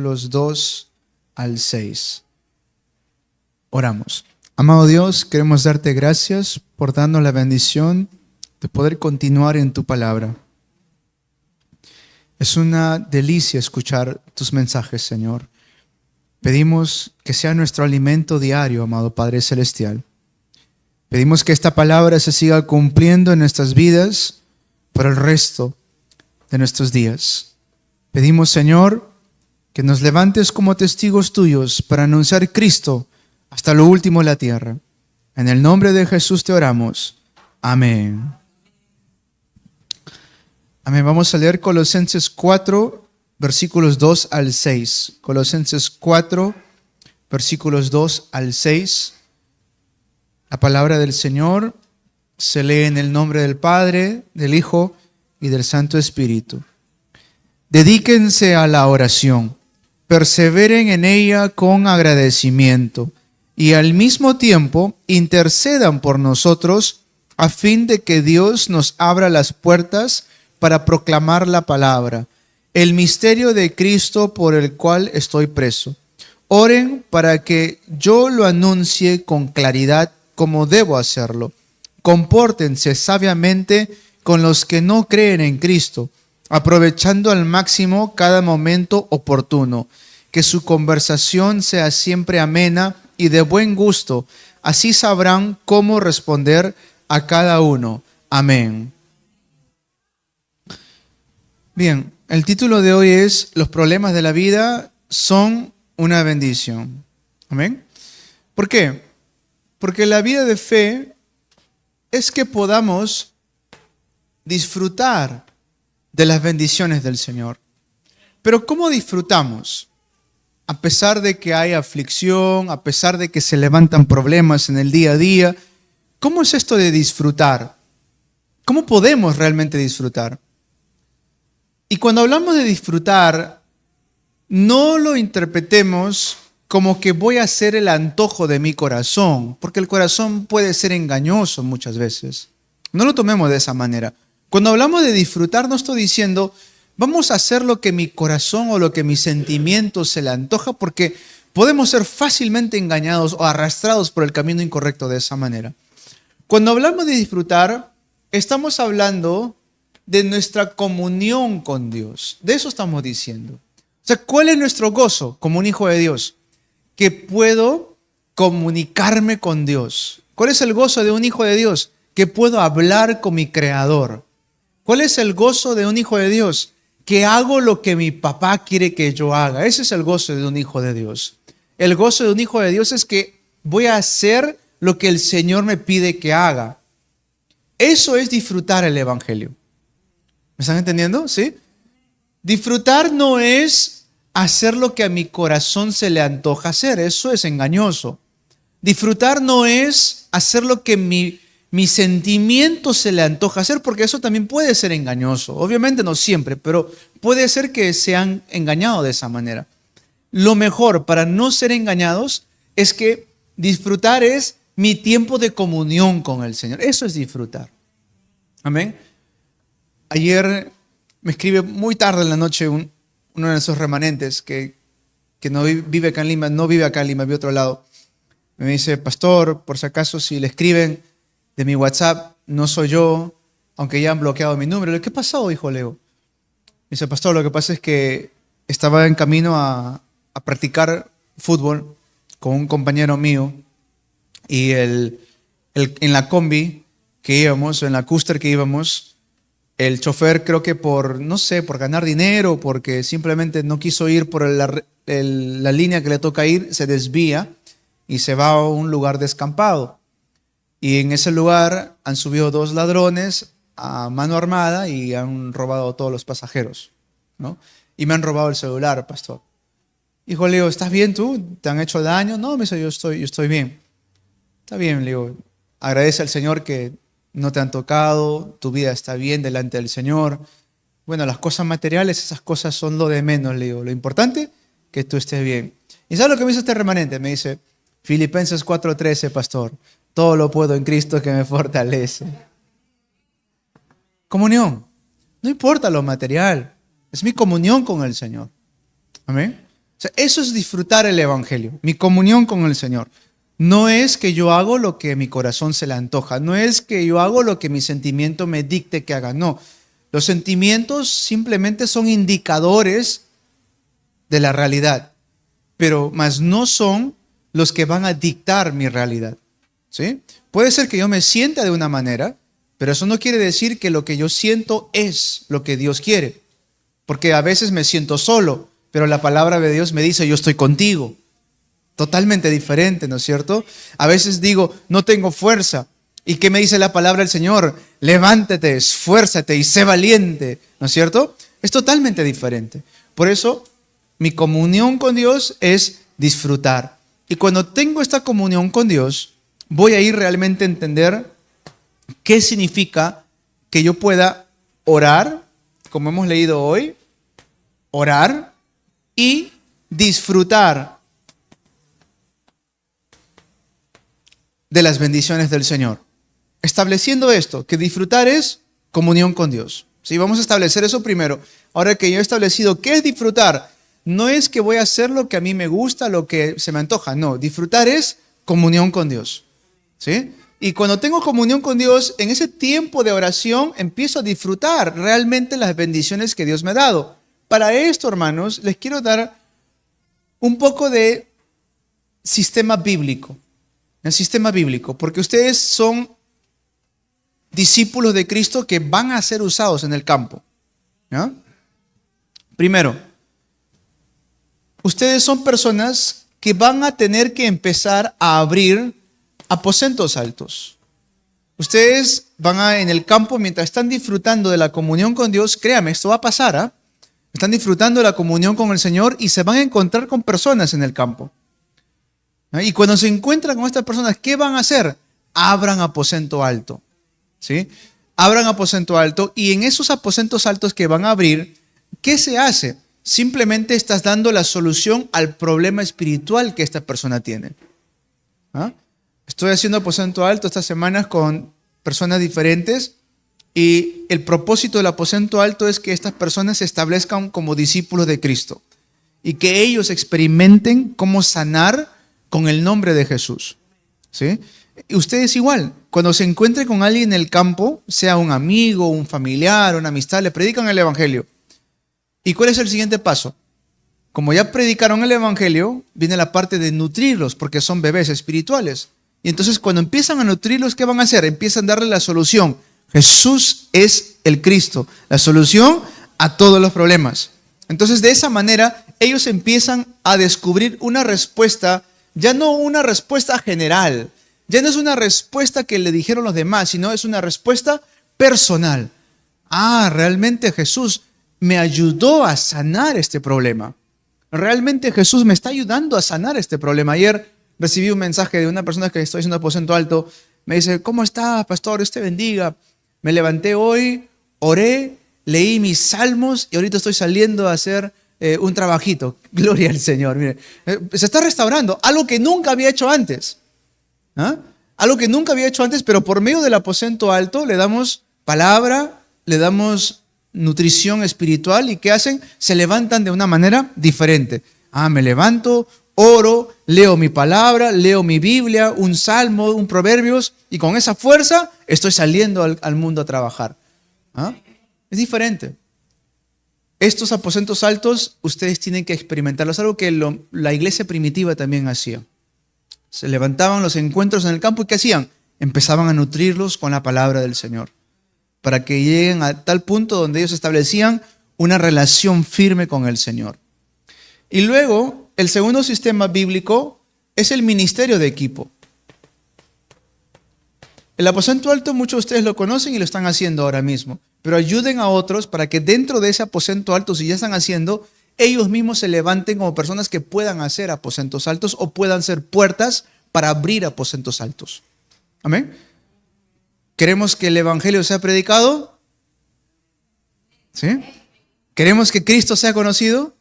versículos 2 al 6. Oramos. Amado Dios, queremos darte gracias por darnos la bendición de poder continuar en tu palabra. Es una delicia escuchar tus mensajes, Señor. Pedimos que sea nuestro alimento diario, amado Padre Celestial. Pedimos que esta palabra se siga cumpliendo en nuestras vidas por el resto de nuestros días. Pedimos, Señor, que nos levantes como testigos tuyos para anunciar Cristo hasta lo último de la tierra. En el nombre de Jesús te oramos. Amén. Amén. Vamos a leer Colosenses 4, versículos 2 al 6. Colosenses 4, versículos 2 al 6. La palabra del Señor se lee en el nombre del Padre, del Hijo y del Santo Espíritu. Dedíquense a la oración, perseveren en ella con agradecimiento y al mismo tiempo intercedan por nosotros a fin de que Dios nos abra las puertas para proclamar la palabra, el misterio de Cristo por el cual estoy preso. Oren para que yo lo anuncie con claridad como debo hacerlo. Compórtense sabiamente con los que no creen en Cristo, aprovechando al máximo cada momento oportuno. Que su conversación sea siempre amena y de buen gusto. Así sabrán cómo responder a cada uno. Amén. Bien, el título de hoy es Los problemas de la vida son una bendición. Amén. ¿Por qué? Porque la vida de fe es que podamos disfrutar de las bendiciones del Señor. Pero ¿cómo disfrutamos? A pesar de que hay aflicción, a pesar de que se levantan problemas en el día a día, ¿cómo es esto de disfrutar? ¿Cómo podemos realmente disfrutar? Y cuando hablamos de disfrutar, no lo interpretemos como que voy a hacer el antojo de mi corazón, porque el corazón puede ser engañoso muchas veces. No lo tomemos de esa manera. Cuando hablamos de disfrutar, no estoy diciendo vamos a hacer lo que mi corazón o lo que mis sentimientos se le antoja, porque podemos ser fácilmente engañados o arrastrados por el camino incorrecto de esa manera. Cuando hablamos de disfrutar, estamos hablando de nuestra comunión con Dios. De eso estamos diciendo. O sea, ¿cuál es nuestro gozo como un hijo de Dios? Que puedo comunicarme con Dios. ¿Cuál es el gozo de un hijo de Dios? Que puedo hablar con mi Creador. ¿Cuál es el gozo de un hijo de Dios? Que hago lo que mi papá quiere que yo haga. Ese es el gozo de un hijo de Dios. El gozo de un hijo de Dios es que voy a hacer lo que el Señor me pide que haga. Eso es disfrutar el Evangelio. ¿Me están entendiendo? ¿Sí? Disfrutar no es hacer lo que a mi corazón se le antoja hacer. Eso es engañoso. Disfrutar no es hacer lo que mi sentimiento se le antoja hacer, porque eso también puede ser engañoso. Obviamente no siempre, pero puede ser que se han engañado de esa manera. Lo mejor para no ser engañados es que disfrutar es mi tiempo de comunión con el Señor. Eso es disfrutar. Amén. Ayer me escribe muy tarde en la noche uno de esos remanentes que no vive acá en Lima, no vive acá en Lima, vive a otro lado. Me dice, pastor, por si acaso si le escriben de mi WhatsApp, no soy yo, aunque ya han bloqueado mi número. ¿Qué pasó, hijo Leo? Me dice, pastor, lo que pasa es que estaba en camino a practicar fútbol con un compañero mío y en la combi que íbamos, en la Custer que íbamos, el chofer creo que por ganar dinero, porque simplemente no quiso ir por la línea que le toca ir, se desvía y se va a un lugar descampado. Y en ese lugar han subido 2 ladrones a mano armada y han robado a todos los pasajeros, ¿no? Y me han robado el celular, pastor. Hijo, le digo, ¿estás bien tú? ¿Te han hecho daño? No, me dice, yo estoy bien. Está bien, le digo, agradece al Señor que no te han tocado, tu vida está bien delante del Señor. Bueno, las cosas materiales, esas cosas son lo de menos, le digo. Lo importante, que tú estés bien. ¿Y sabes lo que me dice este remanente? Me dice, Filipenses 4:13, pastor. Todo lo puedo en Cristo que me fortalece. Comunión. No importa lo material. Es mi comunión con el Señor. Amén. sea, eso es disfrutar el Evangelio, mi comunión con el Señor. No es que yo hago lo que mi corazón se le antoja, no es que yo hago lo que mi sentimiento me dicte que haga, no. Los sentimientos simplemente son indicadores de la realidad, pero más no son los que van a dictar mi realidad, ¿sí? Puede ser que yo me sienta de una manera, pero eso no quiere decir que lo que yo siento es lo que Dios quiere, porque a veces me siento solo, pero la palabra de Dios me dice, yo estoy contigo. Totalmente diferente, ¿no es cierto? A veces digo, no tengo fuerza. ¿Y qué me dice la palabra del Señor? Levántate, esfuérzate y sé valiente, ¿no es cierto? Es totalmente diferente. Por eso, mi comunión con Dios es disfrutar. Y cuando tengo esta comunión con Dios, voy a ir realmente a entender qué significa que yo pueda orar, como hemos leído hoy, orar y disfrutar de las bendiciones del Señor. Estableciendo esto, que disfrutar es comunión con Dios. ¿Sí? Vamos a establecer eso primero. Ahora que yo he establecido qué es disfrutar, no es que voy a hacer lo que a mí me gusta, lo que se me antoja. No, disfrutar es comunión con Dios. ¿Sí? Y cuando tengo comunión con Dios, en ese tiempo de oración empiezo a disfrutar realmente las bendiciones que Dios me ha dado. Para esto, hermanos, les quiero dar un poco de sistema bíblico. El sistema bíblico, porque ustedes son discípulos de Cristo que van a ser usados en el campo. ¿Ya? Primero, ustedes son personas que van a tener que empezar a abrir aposentos altos. Ustedes van en el campo mientras están disfrutando de la comunión con Dios. Créame, esto va a pasar. ¿Ah? Están disfrutando de la comunión con el Señor y se van a encontrar con personas en el campo. Y cuando se encuentran con estas personas, ¿qué van a hacer? Abran aposento alto. ¿Sí? Abran aposento alto y en esos aposentos altos que van a abrir, ¿qué se hace? Simplemente estás dando la solución al problema espiritual que esta persona tiene. ¿Ah? Estoy haciendo aposento alto estas semanas con personas diferentes y el propósito del aposento alto es que estas personas se establezcan como discípulos de Cristo y que ellos experimenten cómo sanar con el nombre de Jesús. ¿Sí? Y ustedes igual, cuando se encuentren con alguien en el campo, sea un amigo, un familiar, una amistad, le predican el Evangelio. ¿Y cuál es el siguiente paso? Como ya predicaron el Evangelio, viene la parte de nutrirlos, porque son bebés espirituales. Y entonces cuando empiezan a nutrirlos, ¿qué van a hacer? Empiezan a darle la solución. Jesús es el Cristo, la solución a todos los problemas. Entonces de esa manera, ellos empiezan a descubrir una respuesta. Ya no una respuesta general, ya no es una respuesta que le dijeron los demás, sino es una respuesta personal. Ah, realmente Jesús me ayudó a sanar este problema. Realmente Jesús me está ayudando a sanar este problema. Ayer recibí un mensaje de una persona que estoy haciendo aposento alto. Me dice, ¿cómo está, pastor? Dios te bendiga. Me levanté hoy, oré, leí mis salmos y ahorita estoy saliendo a hacer un trabajito. Gloria al Señor. Mire, se está restaurando algo que nunca había hecho antes. ¿Ah? Algo que nunca había hecho antes, pero por medio del aposento alto le damos palabra, le damos nutrición espiritual y ¿qué hacen? Se levantan de una manera diferente. Ah, me levanto, oro, leo mi palabra, leo mi Biblia, un salmo, un proverbios y con esa fuerza estoy saliendo al mundo a trabajar. ¿Ah? Es diferente. Estos aposentos altos ustedes tienen que experimentarlos, algo que la iglesia primitiva también hacía. Se levantaban los encuentros en el campo y ¿qué hacían? Empezaban a nutrirlos con la palabra del Señor, para que lleguen a tal punto donde ellos establecían una relación firme con el Señor. Y luego, el segundo sistema bíblico es el ministerio de equipo. El aposento alto muchos de ustedes lo conocen y lo están haciendo ahora mismo. Pero ayuden a otros para que dentro de ese aposento alto, si ya están haciendo, ellos mismos se levanten como personas que puedan hacer aposentos altos o puedan ser puertas para abrir aposentos altos. Amén. ¿Queremos que el Evangelio sea predicado? ¿Sí? ¿Queremos que Cristo sea conocido?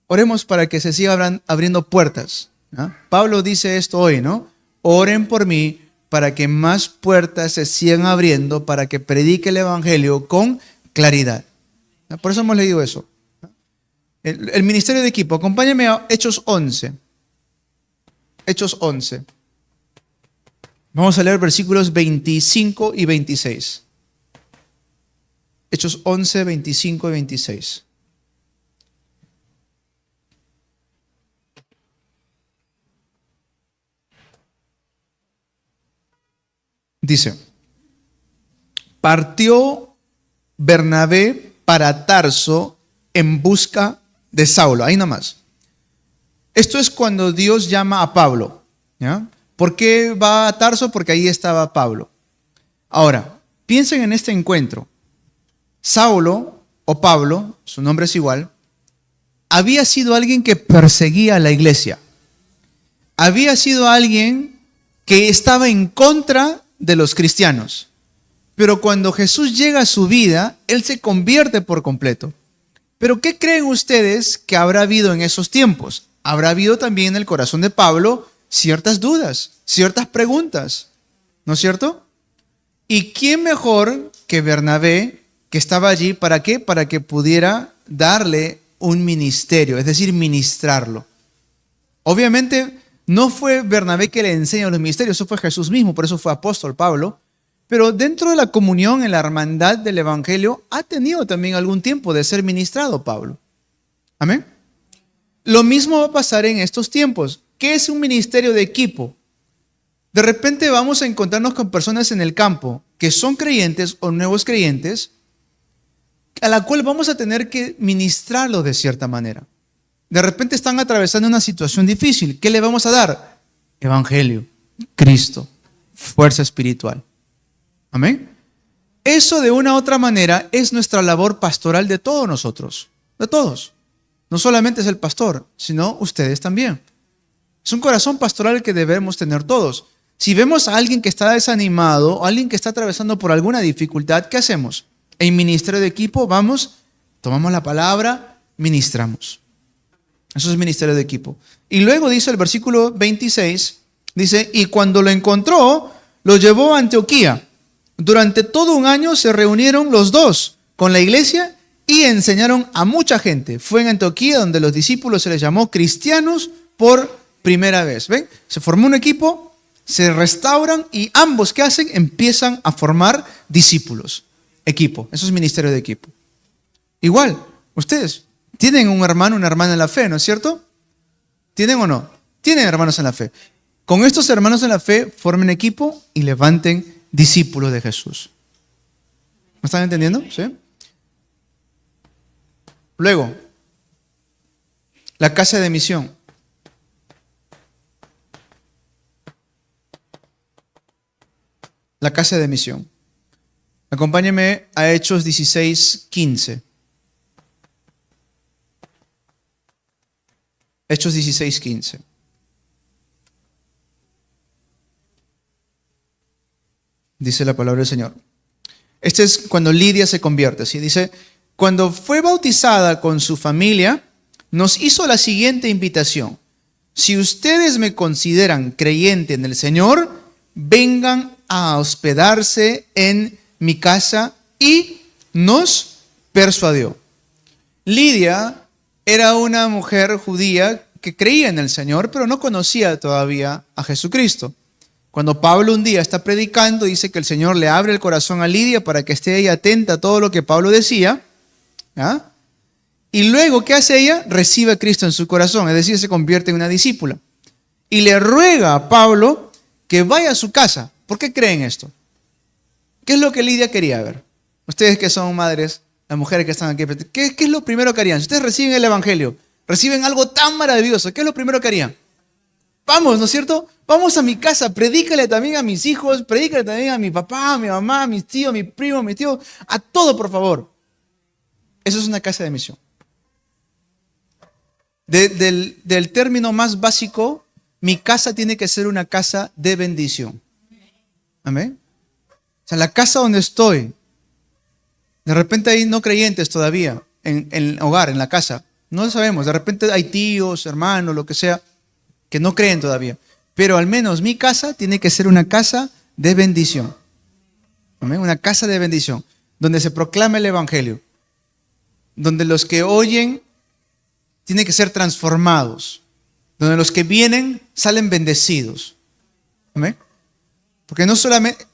Oremos para que se sigan abriendo puertas. ¿Ah? Pablo dice esto hoy, ¿no? Oren por mí para que más puertas se sigan abriendo, para que predique el Evangelio con claridad. Por eso hemos leído eso. El ministerio de equipo. Acompáñame a Hechos 11. Hechos 11. Vamos a leer versículos 25 y 26. Hechos 11, 25 y 26. Dice, partió Bernabé para Tarso en busca de Saulo. Ahí nomás. Esto es cuando Dios llama a Pablo, ¿ya? ¿Por qué va a Tarso? Porque ahí estaba Pablo. Ahora, piensen en este encuentro. Saulo, o Pablo, su nombre es igual, había sido alguien que perseguía a la iglesia. Había sido alguien que estaba en contra de los cristianos. Pero cuando Jesús llega a su vida, él se convierte por completo. Pero ¿qué creen ustedes que habrá habido en esos tiempos? Habrá habido también en el corazón de Pablo ciertas dudas, ciertas preguntas, ¿no es cierto? ¿Y quién mejor que Bernabé, que estaba allí, para qué? Para que pudiera darle un ministerio, es decir, ministrarlo. Obviamente no fue Bernabé que le enseñó los ministerios, eso fue Jesús mismo, por eso fue apóstol Pablo. Pero dentro de la comunión, en la hermandad del evangelio, ha tenido también algún tiempo de ser ministrado Pablo. Amén. Lo mismo va a pasar en estos tiempos. ¿Qué es un ministerio de equipo? De repente vamos a encontrarnos con personas en el campo que son creyentes o nuevos creyentes, a la cual vamos a tener que ministrarlo de cierta manera. De repente están atravesando una situación difícil. ¿Qué le vamos a dar? Evangelio, Cristo, fuerza espiritual. Amén. Eso de una u otra manera es nuestra labor pastoral de todos nosotros, de todos. No solamente es el pastor, sino ustedes también. Es un corazón pastoral que debemos tener todos. Si vemos a alguien que está desanimado o alguien que está atravesando por alguna dificultad, ¿qué hacemos? En ministerio de equipo vamos, tomamos la palabra, ministramos. Eso es ministerio de equipo. Y luego dice el versículo 26, dice, y cuando lo encontró, lo llevó a Antioquía. Durante todo un año se reunieron los dos con la iglesia y enseñaron a mucha gente. Fue en Antioquía donde los discípulos se les llamó cristianos por primera vez. ¿Ven? Se formó un equipo, se restauran y ambos, ¿qué hacen? Empiezan a formar discípulos. Equipo. Eso es ministerio de equipo. Igual, ustedes tienen un hermano, una hermana en la fe, ¿no es cierto? ¿Tienen o no? Tienen hermanos en la fe. Con estos hermanos en la fe, formen equipo y levanten discípulos de Jesús. ¿Me están entendiendo? ¿Sí? Luego, la casa de misión. La casa de misión. Acompáñeme a Hechos 16, 15. Hechos 16, 15. Dice la palabra del Señor. Este es cuando Lidia se convierte. ¿Sí? Dice, cuando fue bautizada con su familia, nos hizo la siguiente invitación. Si ustedes me consideran creyente en el Señor, vengan a hospedarse en mi casa, y nos persuadió. Lidia era una mujer judía que creía en el Señor, pero no conocía todavía a Jesucristo. Cuando Pablo un día está predicando, dice que el Señor le abre el corazón a Lidia para que esté ella atenta a todo lo que Pablo decía. ¿Ah? Y luego, ¿qué hace ella? Recibe a Cristo en su corazón, es decir, se convierte en una discípula. Y le ruega a Pablo que vaya a su casa. ¿Por qué creen esto? ¿Qué es lo que Lidia quería ver? Ustedes que son madres, las mujeres que están aquí, ¿qué es lo primero que harían? Si ustedes reciben el evangelio, reciben algo tan maravilloso, ¿qué es lo primero que harían? Vamos, ¿no es cierto? Vamos a mi casa, predícale también a mis hijos, predícale también a mi papá, a mi mamá, a mis tíos, a mi primo, a mis tíos, a todo, por favor. Eso es una casa de misión. Del término más básico, mi casa tiene que ser una casa de bendición. Amén. O sea, la casa donde estoy, de repente hay no creyentes todavía en el hogar, en la casa. No lo sabemos, de repente hay tíos, hermanos, lo que sea, que no creen todavía. Pero al menos mi casa tiene que ser una casa de bendición. Amén. Una casa de bendición, donde se proclama el evangelio, donde los que oyen tienen que ser transformados, donde los que vienen salen bendecidos. ¿Amén? Porque no solamente,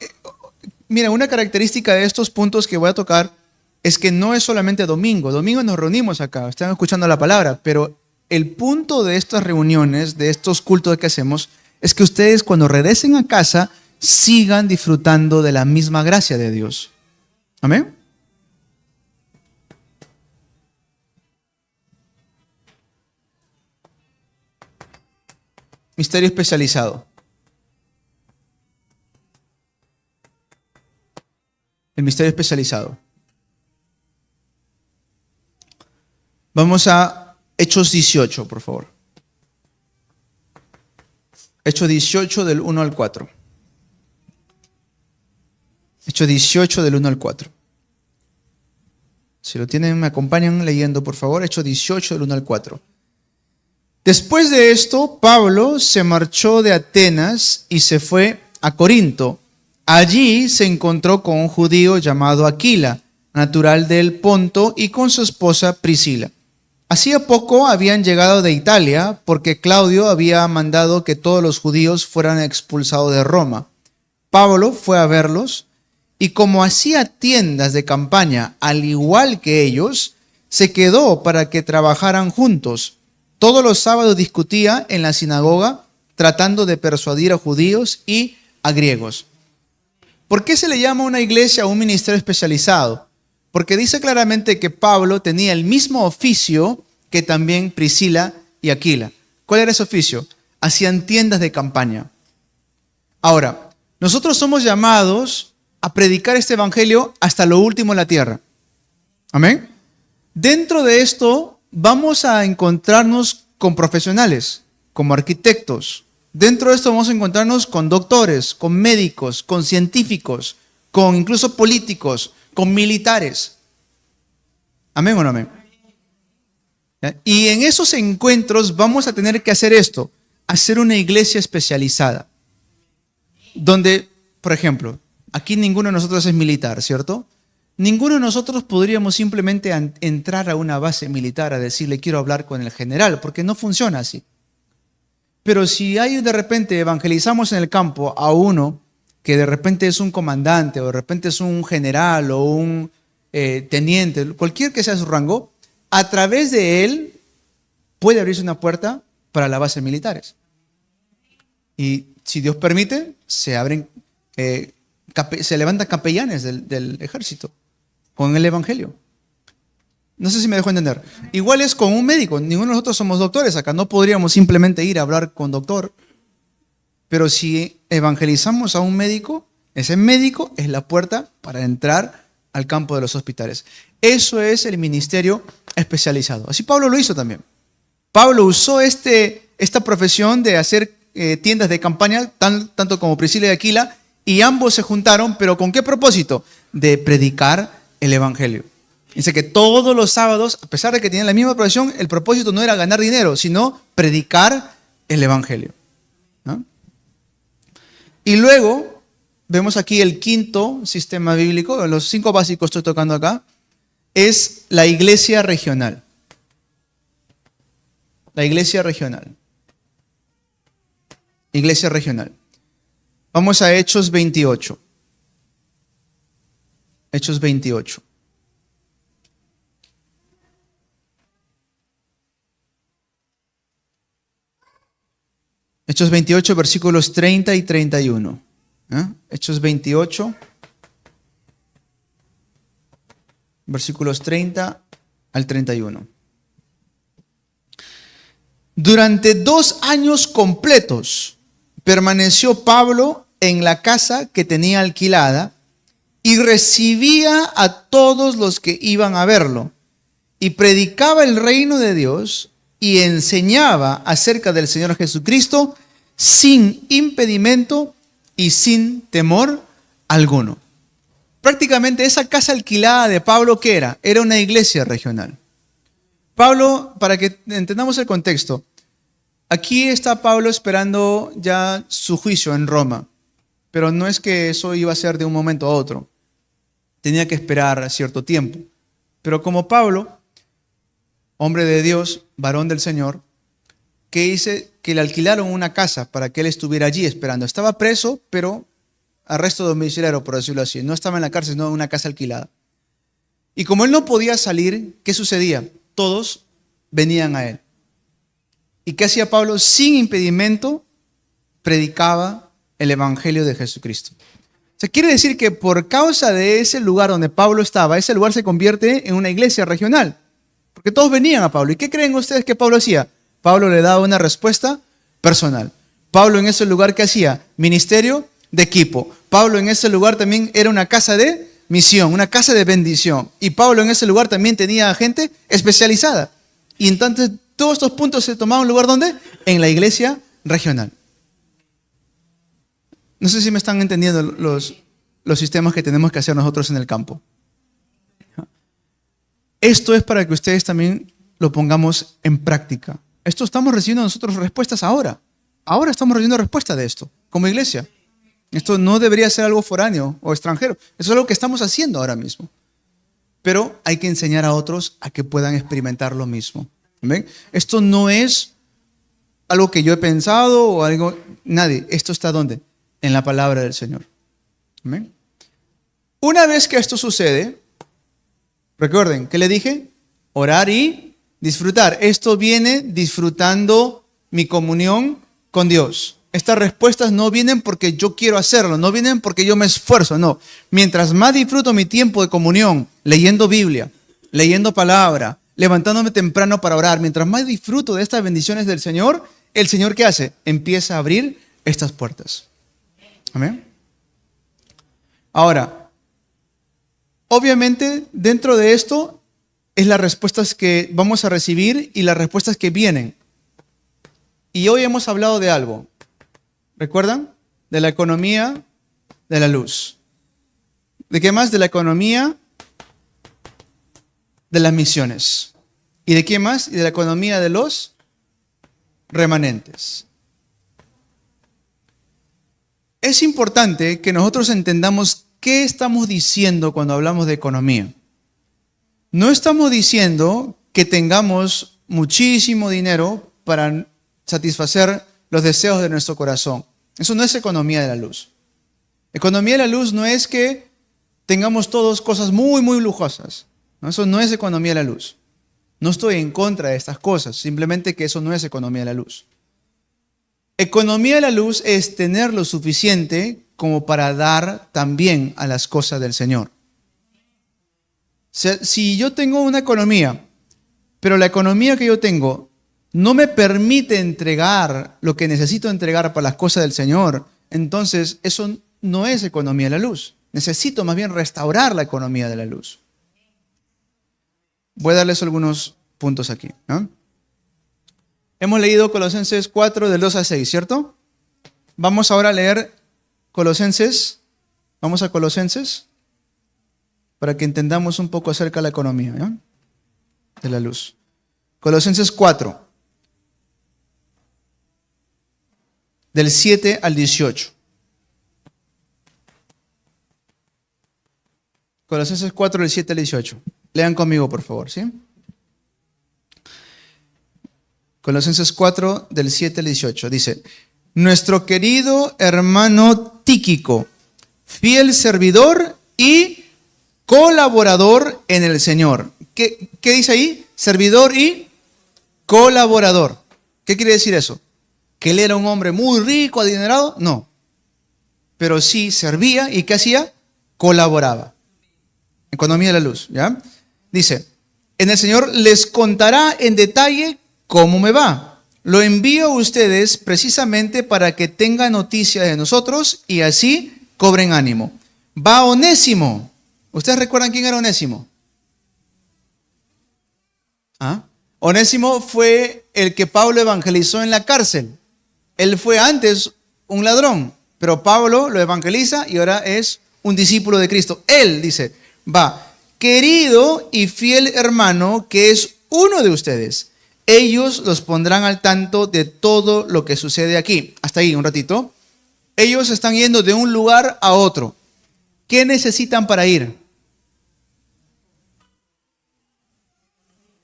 mira, una característica de estos puntos que voy a tocar es que no es solamente domingo. Domingo nos reunimos acá, están escuchando la palabra, pero el punto de estas reuniones, de estos cultos que hacemos, es que ustedes cuando regresen a casa sigan disfrutando de la misma gracia de Dios. Amén. Misterio especializado. El misterio especializado. Vamos a Hechos 18, por favor. Hechos 18 del 1 al 4. Hechos 18 del 1 al 4. Si lo tienen, me acompañan leyendo, por favor. Hechos 18 del 1 al 4. Después de esto, Pablo se marchó de Atenas y se fue a Corinto. Allí se encontró con un judío llamado Aquila, natural del Ponto, y con su esposa Priscila. Hacía poco habían llegado de Italia porque Claudio había mandado que todos los judíos fueran expulsados de Roma. Pablo fue a verlos y como hacía tiendas de campaña al igual que ellos, se quedó para que trabajaran juntos. Todos los sábados discutía en la sinagoga tratando de persuadir a judíos y a griegos. ¿Por qué se le llama una iglesia o un ministerio especializado? Porque dice claramente que Pablo tenía el mismo oficio que también Priscila y Aquila. ¿Cuál era ese oficio? Hacían tiendas de campaña. Ahora, nosotros somos llamados a predicar este evangelio hasta lo último en la tierra. Amén. Dentro de esto vamos a encontrarnos con profesionales, como arquitectos. Dentro de esto vamos a encontrarnos con doctores, con médicos, con científicos, con incluso políticos, con militares. ¿Amén o no amén? Y en esos encuentros vamos a tener que hacer esto, hacer una iglesia especializada. Donde, por ejemplo, aquí ninguno de nosotros es militar, ¿cierto? Ninguno de nosotros podríamos simplemente entrar a una base militar a decirle quiero hablar con el general, porque no funciona así. Pero si hay de repente evangelizamos en el campo a uno que de repente es un comandante o de repente es un general o un teniente, cualquier que sea su rango, a través de él puede abrirse una puerta para las bases militares. Y si Dios permite, se abren, se levantan capellanes del ejército con el evangelio. No sé si me dejo entender. Igual es con un médico. Ninguno de nosotros somos doctores acá. No podríamos simplemente ir a hablar con doctor. Pero si evangelizamos a un médico, ese médico es la puerta para entrar al campo de los hospitales. Eso es el ministerio especializado. Así Pablo lo hizo también. Pablo usó esta profesión de hacer tiendas de campaña, tanto como Priscila y Aquila, y ambos se juntaron, pero ¿con qué propósito? De predicar el evangelio. Dice que todos los sábados, a pesar de que tenían la misma profesión, el propósito no era ganar dinero, sino predicar el evangelio. ¿No? Y luego vemos aquí el quinto sistema bíblico, los 5 básicos estoy tocando acá, es la iglesia regional. La iglesia regional. Iglesia regional. Vamos a Hechos 28. Hechos 28. Hechos 28, versículos 30 y 31. Hechos 28, versículos 30 al 31. Durante 2 años completos permaneció Pablo en la casa que tenía alquilada y recibía a todos los que iban a verlo y predicaba el reino de Dios y enseñaba acerca del Señor Jesucristo sin impedimento y sin temor alguno. Prácticamente esa casa alquilada de Pablo, ¿qué era? Era una iglesia regional. Pablo, para que entendamos el contexto, aquí está Pablo esperando ya su juicio en Roma, pero no es que eso iba a ser de un momento a otro. Tenía que esperar cierto tiempo. Pero como Pablo, hombre de Dios, varón del Señor, que dice que le alquilaron una casa para que él estuviera allí esperando. Estaba preso, pero arresto domiciliario, por decirlo así. No estaba en la cárcel, sino en una casa alquilada. Y como él no podía salir, ¿qué sucedía? Todos venían a él. ¿Y qué hacía Pablo? Sin impedimento, predicaba el evangelio de Jesucristo. O sea, quiere decir que por causa de ese lugar donde Pablo estaba, ese lugar se convierte en una iglesia regional. Porque todos venían a Pablo. ¿Y qué creen ustedes que Pablo hacía? Pablo le daba una respuesta personal. Pablo en ese lugar, ¿qué hacía? Ministerio de equipo. Pablo en ese lugar también era una casa de misión, una casa de bendición. Y Pablo en ese lugar también tenía gente especializada. Y entonces todos estos puntos se tomaban lugar, ¿dónde? En la iglesia regional. No sé si me están entendiendo los sistemas que tenemos que hacer nosotros en el campo. Esto es para que ustedes también lo pongamos en práctica. Esto estamos recibiendo nosotros respuestas ahora. Ahora estamos recibiendo respuestas de esto, como iglesia. Esto no debería ser algo foráneo o extranjero. Eso es algo que estamos haciendo ahora mismo. Pero hay que enseñar a otros a que puedan experimentar lo mismo. ¿Ven? Esto no es algo que yo he pensado o algo... Nadie. Esto está ¿dónde? En la palabra del Señor. ¿Ven? Una vez que esto sucede, recuerden, ¿qué le dije? Orar y disfrutar. Esto viene disfrutando mi comunión con Dios. Estas respuestas no vienen porque yo quiero hacerlo, no vienen porque yo me esfuerzo, no. Mientras más disfruto mi tiempo de comunión, leyendo Biblia, leyendo palabra, levantándome temprano para orar, mientras más disfruto de estas bendiciones del Señor, el Señor ¿qué hace? Empieza a abrir estas puertas. Amén. Ahora, obviamente dentro de esto es las respuestas que vamos a recibir y las respuestas que vienen. Y hoy hemos hablado de algo. ¿Recuerdan? De la economía de la luz. ¿De qué más? De la economía de las misiones. ¿Y de qué más? Y de la economía de los remanentes. Es importante que nosotros entendamos qué estamos diciendo cuando hablamos de economía. No estamos diciendo que tengamos muchísimo dinero para satisfacer los deseos de nuestro corazón. Eso no es economía de la luz. Economía de la luz no es que tengamos todos cosas muy, muy lujosas. ¿No? Eso no es economía de la luz. No estoy en contra de estas cosas, simplemente que eso no es economía de la luz. Economía de la luz es tener lo suficiente como para dar también a las cosas del Señor. Si yo tengo una economía, pero la economía que yo tengo no me permite entregar lo que necesito entregar para las cosas del Señor, entonces eso no es economía de la luz. Necesito más bien restaurar la economía de la luz. Voy a darles algunos puntos aquí, ¿no? Hemos leído Colosenses 4 del 2 al 6, ¿cierto? Vamos ahora a leer Colosenses. Vamos a Colosenses para que entendamos un poco acerca de la economía, ¿ya? De la luz. Colosenses 4, del 7 al 18. Colosenses 4, del 7 al 18. Lean conmigo, por favor, ¿sí? Colosenses 4, del 7 al 18. Dice, nuestro querido hermano Tíquico, fiel servidor y colaborador en el Señor. ¿Qué dice ahí? Servidor y colaborador. ¿Qué quiere decir eso? ¿Que él era un hombre muy rico, adinerado? No. Pero sí servía y ¿qué hacía? Colaboraba. Economía de la luz, ¿ya? Dice, en el Señor les contará en detalle cómo me va. Lo envío a ustedes precisamente para que tengan noticia de nosotros y así cobren ánimo. Va Onésimo. ¿Ustedes recuerdan quién era Onésimo? ¿Ah? Onésimo fue el que Pablo evangelizó en la cárcel. Él fue antes un ladrón, pero Pablo lo evangeliza y ahora es un discípulo de Cristo. Él dice, va, querido y fiel hermano que es uno de ustedes. Ellos los pondrán al tanto de todo lo que sucede aquí. Hasta ahí un ratito. Ellos están yendo de un lugar a otro. ¿Qué necesitan para ir?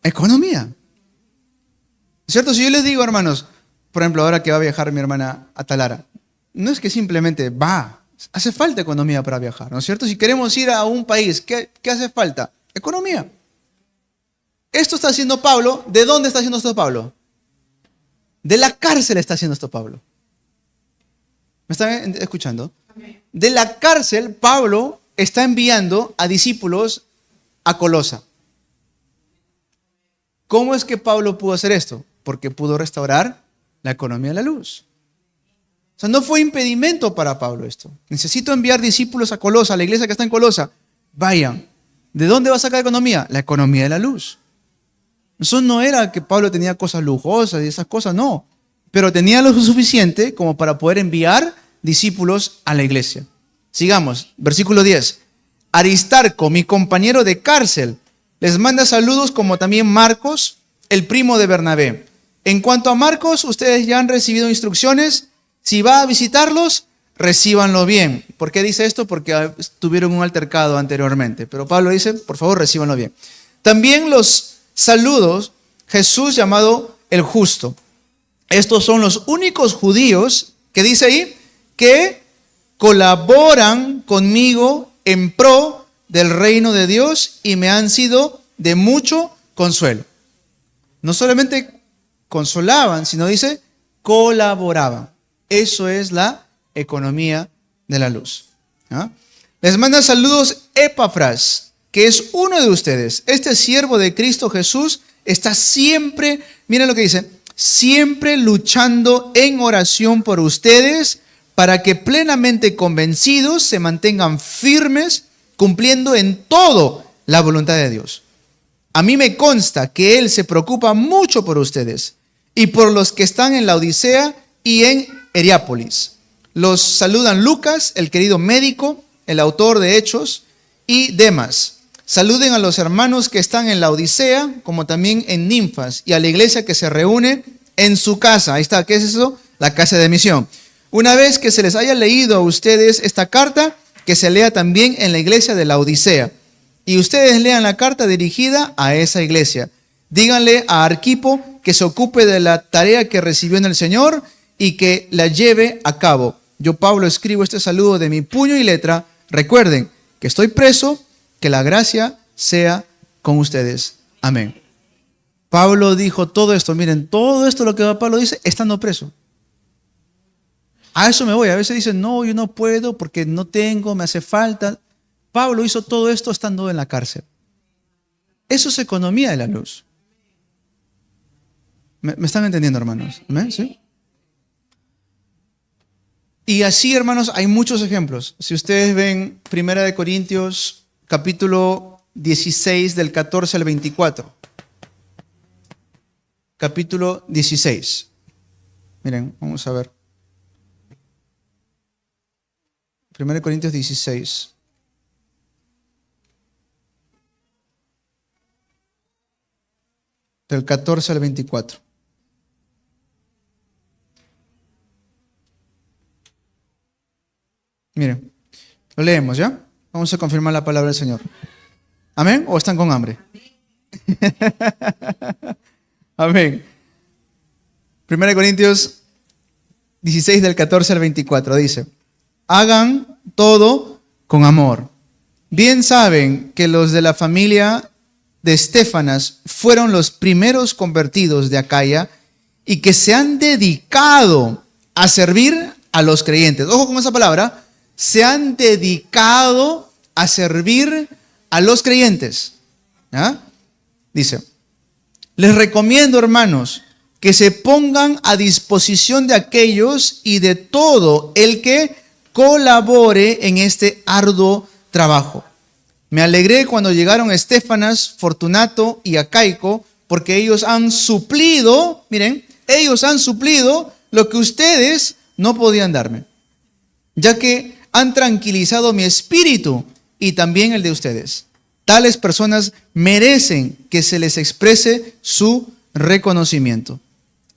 Economía. ¿Cierto? Si yo les digo, hermanos, por ejemplo, ahora que va a viajar mi hermana a Talara, no es que simplemente va, hace falta economía para viajar, ¿no es cierto? Si queremos ir a un país, ¿qué hace falta? Economía. Esto está haciendo Pablo. ¿De dónde está haciendo esto Pablo? De la cárcel está haciendo esto Pablo. ¿Me están escuchando? De la cárcel, Pablo está enviando a discípulos a Colosa. ¿Cómo es que Pablo pudo hacer esto? Porque pudo restaurar la economía de la luz. O sea, no fue impedimento para Pablo esto. Necesito enviar discípulos a Colosa, a la iglesia que está en Colosa. Vayan. ¿De dónde va a sacar economía? La economía de la luz. Eso no era que Pablo tenía cosas lujosas y esas cosas, no. Pero tenía lo suficiente como para poder enviar discípulos a la iglesia. Sigamos, versículo 10. Aristarco, mi compañero de cárcel, les manda saludos, como también Marcos, el primo de Bernabé. En cuanto a Marcos, ustedes ya han recibido instrucciones. Si va a visitarlos, recíbanlo bien. ¿Por qué dice esto? Porque tuvieron un altercado anteriormente. Pero Pablo dice, por favor, recíbanlo bien. También los saludos, Jesús llamado el justo. Estos son los únicos judíos, que dice ahí, que colaboran conmigo en pro del reino de Dios y me han sido de mucho consuelo. No solamente consolaban, sino dice, colaboraban. Eso es la economía de la luz. ¿Ah? Les manda saludos Epafras, que es uno de ustedes. Este siervo de Cristo Jesús está siempre, miren lo que dice, siempre luchando en oración por ustedes para que plenamente convencidos se mantengan firmes, cumpliendo en todo la voluntad de Dios. A mí me consta que Él se preocupa mucho por ustedes y por los que están en la Odisea y en Heriápolis. Los saludan Lucas, el querido médico, el autor de Hechos, y Demas. Saluden a los hermanos que están en la Odisea, como también en Ninfas, y a la iglesia que se reúne en su casa. Ahí está, ¿qué es eso? La casa de misión. Una vez que se les haya leído a ustedes esta carta, que se lea también en la iglesia de la Odisea. Y ustedes lean la carta dirigida a esa iglesia. Díganle a Arquipo que se ocupe de la tarea que recibió en el Señor y que la lleve a cabo. Yo, Pablo, escribo este saludo de mi puño y letra. Recuerden que estoy preso, que la gracia sea con ustedes. Amén. Pablo dijo todo esto. Miren, todo esto lo que Pablo dice estando preso. A eso me voy. A veces dicen, no, yo no puedo porque no tengo, me hace falta. Pablo hizo todo esto estando en la cárcel. Eso es economía de la luz. ¿Me están entendiendo, hermanos? ¿Amén? ¿Sí? Y así, hermanos, hay muchos ejemplos. Si ustedes ven 1 Corintios, capítulo 16, del 14 al 24. Capítulo 16. Miren, vamos a ver. 1 Corintios 16. Del 14 al 24. Miren, lo leemos, ¿ya? Vamos a confirmar la palabra del Señor. ¿Amén? ¿O están con hambre? Amén. 1 Corintios 16 del 14 al 24 dice, hagan todo con amor. Bien saben que los de la familia de Estéfanas fueron los primeros convertidos de Acaya y que se han dedicado a servir a los creyentes. Ojo con esa palabra. Se han dedicado a servir a los creyentes. ¿Ah? Dice, les recomiendo, hermanos, que se pongan a disposición de aquellos y de todo el que colabore en este arduo trabajo. Me alegré cuando llegaron Estéfanas, Fortunato y Acaico, porque ellos han suplido, miren, ellos han suplido lo que ustedes no podían darme, ya que han tranquilizado mi espíritu y también el de ustedes. Tales personas merecen que se les exprese su reconocimiento.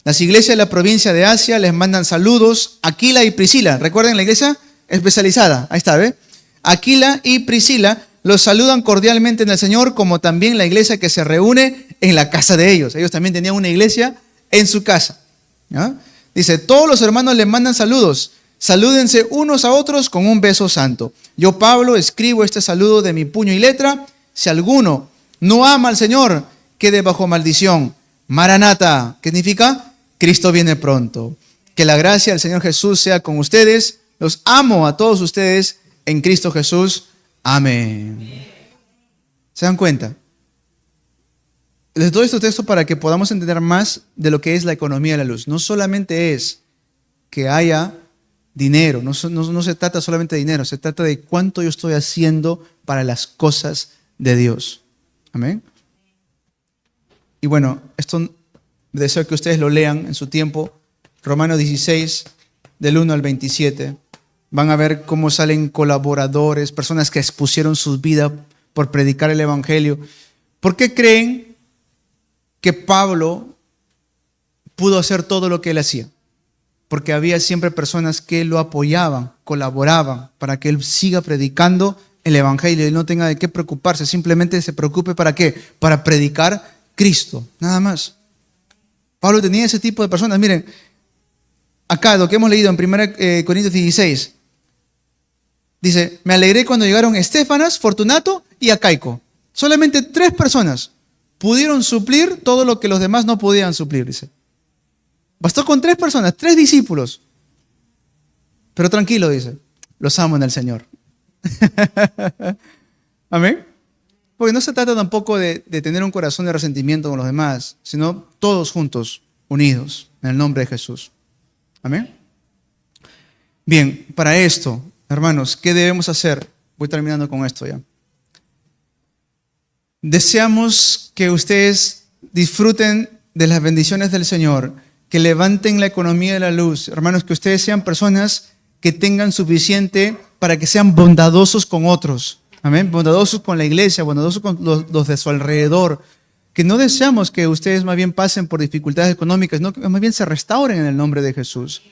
Las iglesias de la provincia de Asia les mandan saludos. Aquila y Priscila, ¿recuerden la iglesia especializada? Ahí está, ¿ve? Aquila y Priscila los saludan cordialmente en el Señor, como también la iglesia que se reúne en la casa de ellos. Ellos también tenían una iglesia en su casa. ¿Ya? Dice, todos los hermanos le mandan saludos. Salúdense unos a otros con un beso santo. Yo, Pablo, escribo este saludo de mi puño y letra. Si alguno no ama al Señor, quede bajo maldición. Maranata, ¿qué significa? Cristo viene pronto. Que la gracia del Señor Jesús sea con ustedes. Los amo a todos ustedes en Cristo Jesús. Amén. ¿Se dan cuenta? Les doy estos textos para que podamos entender más de lo que es la economía de la luz. No solamente es que haya dinero, no se trata solamente de dinero, se trata de cuánto yo estoy haciendo para las cosas de Dios. Amén. Y bueno, esto deseo que ustedes lo lean en su tiempo. Romanos 16, del 1 al 27. Van a ver cómo salen colaboradores, personas que expusieron sus vidas por predicar el Evangelio. ¿Por qué creen que Pablo pudo hacer todo lo que él hacía? Porque había siempre personas que lo apoyaban, colaboraban para que él siga predicando el Evangelio y no tenga de qué preocuparse. Simplemente se preocupe ¿para qué? Para predicar Cristo, nada más. Pablo tenía ese tipo de personas. Miren, acá lo que hemos leído en 1 Corintios 16, dice, me alegré cuando llegaron Estéfanas, Fortunato y Acaico. Solamente 3 personas pudieron suplir todo lo que los demás no podían suplir, dice. Bastó con 3 personas, 3 discípulos. Pero tranquilo, dice, los amo en el Señor. Amén. Porque no se trata tampoco de tener un corazón de resentimiento con los demás, sino todos juntos, unidos, en el nombre de Jesús. Amén. Bien, para esto, hermanos, ¿qué debemos hacer? Voy terminando con esto ya. Deseamos que ustedes disfruten de las bendiciones del Señor, que levanten la economía de la luz. Hermanos, que ustedes sean personas que tengan suficiente para que sean bondadosos con otros. Amén. Bondadosos con la iglesia, bondadosos con los de su alrededor. Que no deseamos que ustedes más bien pasen por dificultades económicas, no, que más bien se restauren en el nombre de Jesús.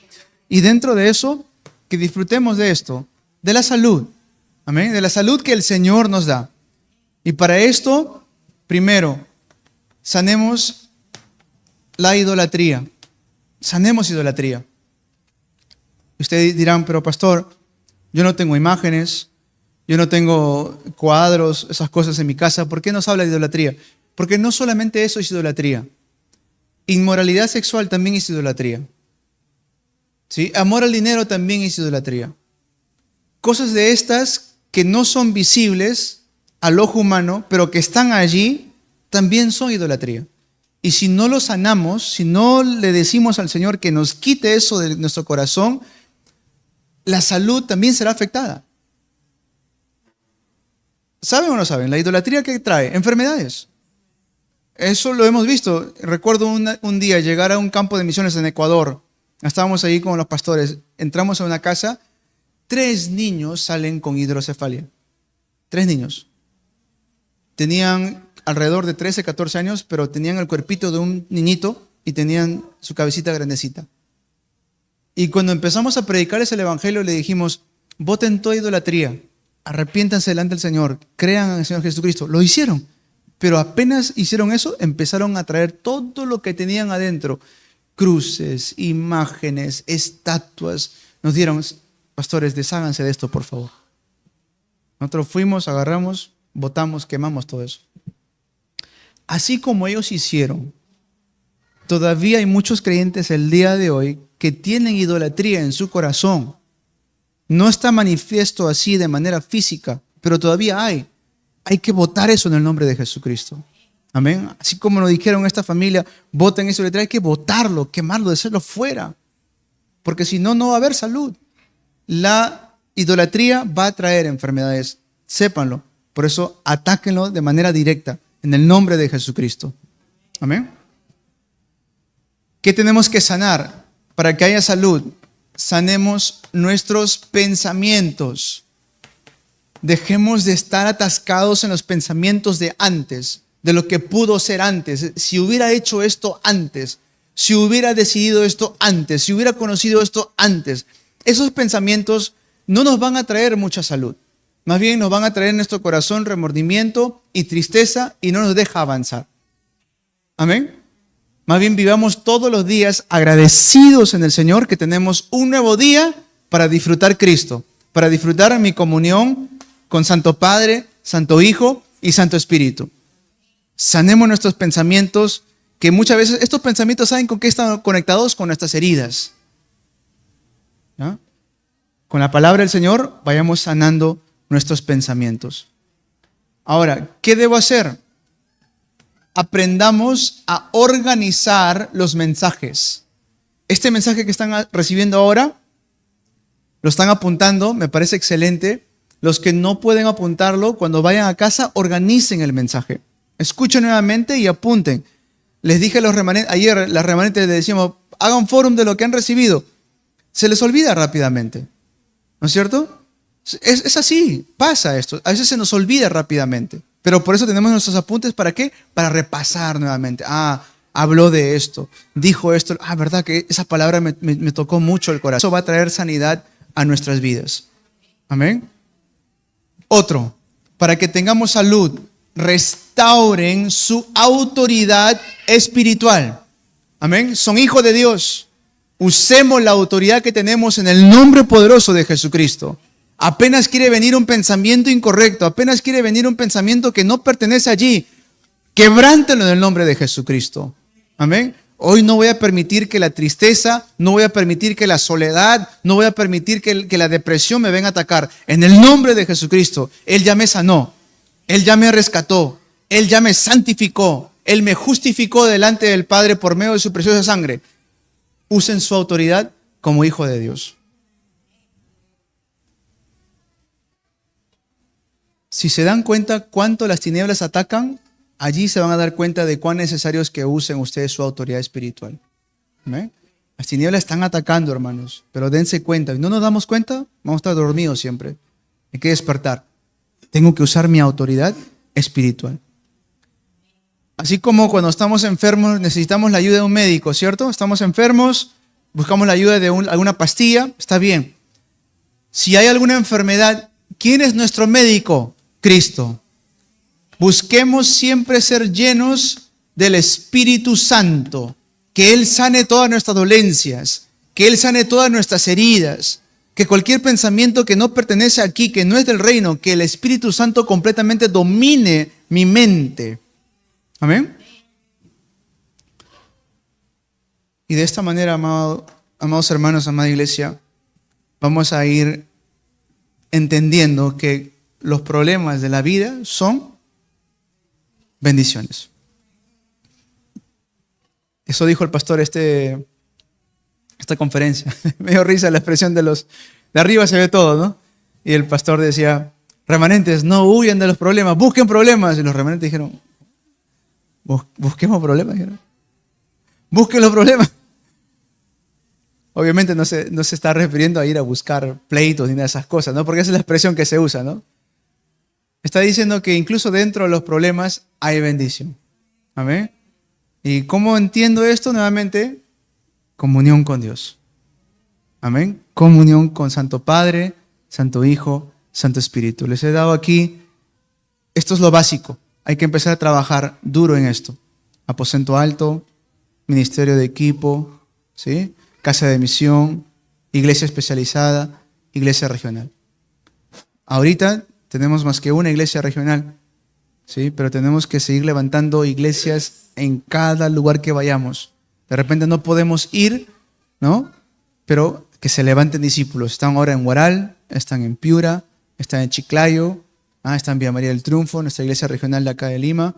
Y dentro de eso, que disfrutemos de esto, de la salud. Amén. De la salud que el Señor nos da. Y para esto, primero, sanemos la idolatría. Sanemos idolatría. Ustedes dirán, pero pastor, yo no tengo imágenes, yo no tengo cuadros, esas cosas en mi casa. ¿Por qué nos habla de idolatría? Porque no solamente eso es idolatría. Inmoralidad sexual también es idolatría. ¿Sí? Amor al dinero también es idolatría. Cosas de estas que no son visibles al ojo humano, pero que están allí, también son idolatría. Y si no lo sanamos, si no le decimos al Señor que nos quite eso de nuestro corazón, la salud también será afectada. ¿Saben o no saben? La idolatría, ¿qué trae? Enfermedades. Eso lo hemos visto. Recuerdo un día llegar a un campo de misiones en Ecuador. Estábamos ahí con los pastores. Entramos a una casa. 3 niños salen con hidrocefalia. 3 niños. Tenían alrededor de 13, 14 años, pero tenían el cuerpito de un niñito y tenían su cabecita grandecita. Y cuando empezamos a predicarles el Evangelio, le dijimos, voten toda idolatría, arrepiéntanse delante del Señor, crean en el Señor Jesucristo. Lo hicieron, pero apenas hicieron eso, empezaron a traer todo lo que tenían adentro, cruces, imágenes, estatuas. Nos dieron, pastores, desháganse de esto, por favor. Nosotros fuimos, agarramos, botamos, quemamos todo eso. Así como ellos hicieron, todavía hay muchos creyentes el día de hoy que tienen idolatría en su corazón. No está manifiesto así de manera física, pero todavía hay. Hay que botar eso en el nombre de Jesucristo. Amén. Así como nos dijeron esta familia, boten eso, hay que botarlo, quemarlo, hacerlo fuera. Porque si no, no va a haber salud. La idolatría va a traer enfermedades. Sépanlo. Por eso, atáquenlo de manera directa. En el nombre de Jesucristo. Amén. ¿Qué tenemos que sanar para que haya salud? Sanemos nuestros pensamientos. Dejemos de estar atascados en los pensamientos de antes, de lo que pudo ser antes. Si hubiera hecho esto antes, si hubiera decidido esto antes, si hubiera conocido esto antes. Esos pensamientos no nos van a traer mucha salud. Más bien nos van a traer en nuestro corazón remordimiento y tristeza y no nos deja avanzar. Amén. Más bien vivamos todos los días agradecidos en el Señor que tenemos un nuevo día para disfrutar Cristo, para disfrutar mi comunión con Santo Padre, Santo Hijo y Santo Espíritu. Sanemos nuestros pensamientos, que muchas veces estos pensamientos, ¿saben con qué están conectados? Con nuestras heridas. ¿No? Con la palabra del Señor vayamos sanando nuestros pensamientos. Ahora, ¿qué debo hacer? Aprendamos a organizar los mensajes. Este mensaje que están recibiendo ahora, lo están apuntando, me parece excelente. Los que no pueden apuntarlo, cuando vayan a casa, organicen el mensaje. Escuchen nuevamente y apunten. Les dije a los remanentes, ayer las remanentes les decíamos, hagan fórum de lo que han recibido. Se les olvida rápidamente, ¿no es cierto? Es así, pasa esto. A veces se nos olvida rápidamente. Pero por eso tenemos nuestros apuntes, ¿para qué? Para repasar nuevamente. Habló de esto, dijo esto. Verdad que esa palabra me tocó mucho el corazón. Eso va a traer sanidad a nuestras vidas. Amén. Otro, para que tengamos salud, restauren su autoridad espiritual. Amén. Son hijos de Dios. Usemos la autoridad que tenemos en el nombre poderoso de Jesucristo. Apenas quiere venir un pensamiento incorrecto, apenas quiere venir un pensamiento que no pertenece allí, quebrántelo en el nombre de Jesucristo. Amén. Hoy no voy a permitir que la tristeza, no voy a permitir que la soledad, no voy a permitir que la depresión me venga a atacar. En el nombre de Jesucristo, Él ya me sanó, Él ya me rescató, Él ya me santificó, Él me justificó delante del Padre por medio de su preciosa sangre. Usen su autoridad como hijo de Dios. Si se dan cuenta cuánto las tinieblas atacan, allí se van a dar cuenta de cuán necesario es que usen ustedes su autoridad espiritual. ¿Ven? Las tinieblas están atacando, hermanos, pero dense cuenta. ¿No nos damos cuenta? Vamos a estar dormidos siempre. Hay que despertar. Tengo que usar mi autoridad espiritual. Así como cuando estamos enfermos necesitamos la ayuda de un médico, ¿cierto? Estamos enfermos, buscamos la ayuda de alguna pastilla, está bien. Si hay alguna enfermedad, ¿quién es nuestro médico? Cristo. Busquemos siempre ser llenos del Espíritu Santo, que Él sane todas nuestras dolencias, que Él sane todas nuestras heridas, que cualquier pensamiento que no pertenece aquí, que no es del reino, que el Espíritu Santo completamente domine mi mente. Amén. Y de esta manera, amados hermanos, amada iglesia, vamos a ir entendiendo que los problemas de la vida son bendiciones. Eso dijo el pastor esta conferencia. Me dio risa la expresión de arriba se ve todo, ¿no? Y el pastor decía, remanentes, no huyan de los problemas, busquen problemas. Y los remanentes dijeron, busquemos problemas. Dijeron. Busquen los problemas. Obviamente no se está refiriendo a ir a buscar pleitos ni nada de esas cosas, ¿no? Porque esa es la expresión que se usa, ¿no? Está diciendo que incluso dentro de los problemas hay bendición. Amén. ¿Y cómo entiendo esto nuevamente? Comunión con Dios. Amén. Comunión con Santo Padre, Santo Hijo, Santo Espíritu. Les he dado aquí, esto es lo básico. Hay que empezar a trabajar duro en esto. Aposento alto, ministerio de equipo, ¿sí? Casa de misión, iglesia especializada, iglesia regional. Ahorita tenemos más que una iglesia regional, ¿sí? Pero tenemos que seguir levantando iglesias en cada lugar que vayamos. De repente no podemos ir, ¿no? Pero que se levanten discípulos. Están ahora en Huaral, están en Piura, están en Chiclayo, están en Villa María del Triunfo, nuestra iglesia regional de acá de Lima.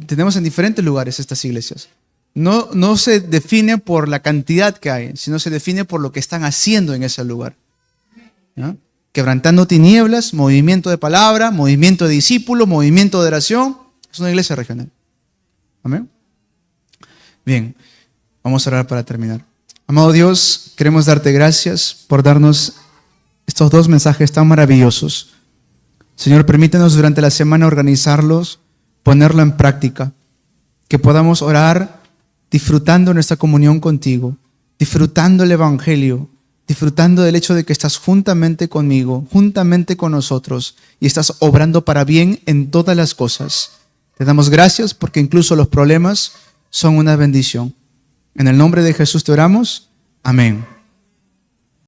Tenemos en diferentes lugares estas iglesias. No se define por la cantidad que hay, sino se define por lo que están haciendo en ese lugar. ¿Ya? Quebrantando tinieblas, movimiento de palabra, movimiento de discípulos, movimiento de oración. Es una iglesia regional. Amén. Bien, vamos a orar para terminar. Amado Dios, queremos darte gracias por darnos estos dos mensajes tan maravillosos. Señor, permítenos durante la semana organizarlos, ponerlo en práctica, que podamos orar disfrutando nuestra comunión contigo, disfrutando el Evangelio, disfrutando del hecho de que estás juntamente conmigo, juntamente con nosotros, y estás obrando para bien en todas las cosas. Te damos gracias porque incluso los problemas son una bendición. En el nombre de Jesús te oramos. Amén.